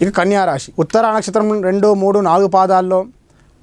ఇక కన్యా రాశి ఉత్తర నక్షత్రం 2, 3, 4 పాదాల్లో,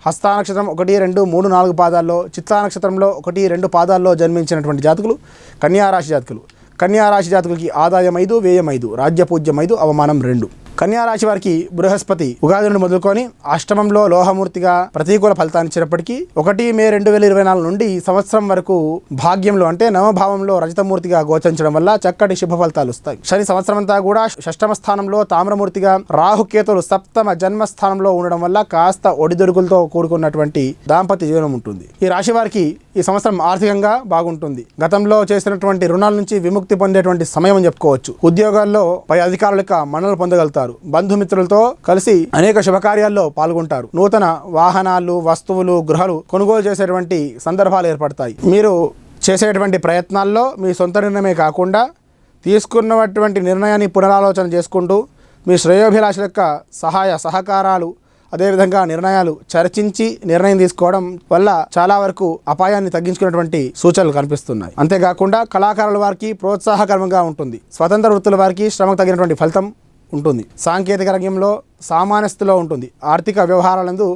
హస్త నక్షత్రం 1, 2, 3, 4 పాదాల్లో, చిత్తా నక్షత్రంలో 1, 2 పాదాల్లో జన్మించినటువంటి జాతకులు కన్యా రాశి జాతకులు. కన్యా రాశి జాతకులకి ఆదాయం 5, వ్యయం 5, రాజ్యపూజ్యం 5, అవమానం 2. కన్యా రాశి వారికి బృహస్పతి ఉగాది నుండి మొదలుకొని అష్టమంలో లోహమూర్తిగా ప్రతికూల ఫలితాన్ని ఇచ్చినప్పటికీ 1 మే 2024 నుండి సంవత్సరం వరకు భాగ్యంలో అంటే నవభావంలో రజతమూర్తిగా గోచరించడం వల్ల చక్కటి శుభ ఫలితాలు వస్తాయి. శని సంవత్సరం అంతా కూడా షష్టమ స్థానంలో తామ్రమూర్తిగా, రాహుకేతులు సప్తమ జన్మస్థానంలో ఉండడం వల్ల కాస్త ఒడిదొడుకులతో కూడుకున్నటువంటి దాంపత్య జీవనం ఉంటుంది. ఈ రాశి వారికి ఈ సంవత్సరం ఆర్థికంగా బాగుంటుంది. గతంలో చేసినటువంటి రుణాల నుంచి విముక్తి పొందేటువంటి సమయం అని చెప్పుకోవచ్చు. ఉద్యోగాల్లో పై అధికారుల యొక్క మన్ననలు పొందగలుగుతారు. బంధుమిత్రులతో కలిసి అనేక శుభకార్యాల్లో పాల్గొంటారు. నూతన వాహనాలు, వస్తువులు, గృహాలు కొనుగోలు చేసేటువంటి సందర్భాలు ఏర్పడతాయి. మీరు చేసేటువంటి ప్రయత్నాల్లో మీ సొంత నిర్ణయమే కాకుండా తీసుకున్నటువంటి నిర్ణయాన్ని పునరాలోచన చేసుకుంటూ మీ శ్రేయోభిలాషుల యొక్క సహాయ సహకారాలు, అదేవిధంగా నిర్ణయాలు చర్చించి నిర్ణయం తీసుకోవడం వల్ల చాలా వరకు అపాయాన్ని తగ్గించుకున్నటువంటి సూచనలు కనిపిస్తున్నాయి. అంతేకాకుండా కళాకారుల వారికి ప్రోత్సాహకరంగా ఉంటుంది. స్వతంత్ర వృత్తుల వారికి శ్రమకు తగినటువంటి ఫలితం ఉంటుంది. సాంకేతిక రంగంలో సామాన్య స్థితిలో ఉంటుంది. ఆర్థిక వ్యవహారాలందు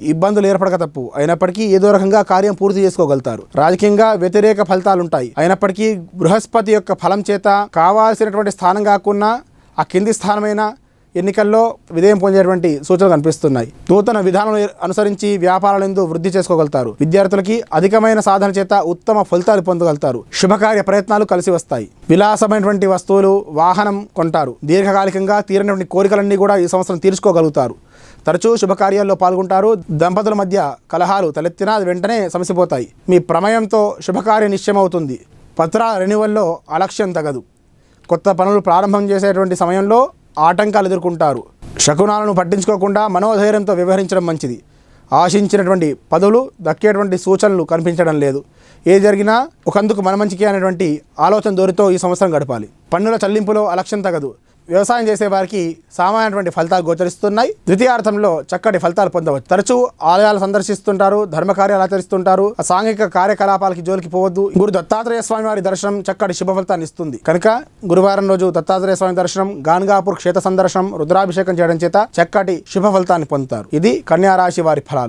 ఇబ్బందులు ఏర్పడక తప్పు. అయినప్పటికీ ఏదో రకంగా కార్యం పూర్తి చేసుకోగలుగుతారు. రాజకీయంగా వ్యతిరేక ఫలితాలు ఉంటాయి. అయినప్పటికీ బృహస్పతి యొక్క ఫలం చేత కావాల్సినటువంటి స్థానం కాకుండా ఆ కింది స్థానమైన ఎన్నికల్లో విజయం పొందేటువంటి సూచనలు కనిపిస్తున్నాయి. నూతన విధానం అనుసరించి వ్యాపారాలందు వృద్ధి చేసుకోగలుగుతారు. విద్యార్థులకి అధికమైన సాధన చేత ఉత్తమ ఫలితాలు పొందగలుగుతారు. శుభకార్య ప్రయత్నాలు కలిసి వస్తాయి. విలాసమైనటువంటి వస్తువులు, వాహనం కొంటారు. దీర్ఘకాలికంగా తీరినటువంటి కోరికలన్నీ కూడా ఈ సంవత్సరం తీర్చుకోగలుగుతారు. తరచూ శుభకార్యాల్లో పాల్గొంటారు. దంపతుల మధ్య కలహాలు తలెత్తినా అది వెంటనే సమసిపోతాయి. మీ ప్రమేయంతో శుభకార్య నిశ్చయమవుతుంది. పత్రాల రెన్యువల్లో అలక్ష్యం తగదు. కొత్త పనులు ప్రారంభం చేసేటువంటి సమయంలో ఆటంకాలు ఎదుర్కొంటారు. శకునాలను పట్టించుకోకుండా మనోధైర్యంతో వ్యవహరించడం మంచిది. ఆశించినటువంటి పదవులు దక్కేటువంటి సూచనలు కనిపించడం లేదు. ఏ జరిగినా ఒకందుకు మన మంచికి అనేటువంటి ఆలోచన ధోరణితో ఈ సంవత్సరం గడపాలి. పన్నుల చెల్లింపులో అలక్ష్యం తగదు. వ్యవసాయం చేసే వారికి సామాన్యటువంటి ఫలితాలు గోచరిస్తున్నాయి. ద్వితీయార్థంలో చక్కటి ఫలితాలు పొందవచ్చు. తరచూ ఆలయాలు సందర్శిస్తుంటారు, ధర్మకార్యాలు ఆచరిస్తుంటారు. సాంఘిక కార్యకలాపాలకి జోలికి పోవద్దు. గురు దత్తాత్రేయ స్వామి వారి దర్శనం చక్కటి శుభ ఫలితాన్ని ఇస్తుంది. కనుక గురువారం రోజు దత్తాత్రేయ స్వామి దర్శనం, గాన్గాపూర్ క్షేత్ర సందర్శనం, రుద్రాభిషేకం చేయడం చేత చక్కటి శుభ ఫలితాన్ని పొందుతారు. ఇది కన్యా రాశి వారి ఫలాలు.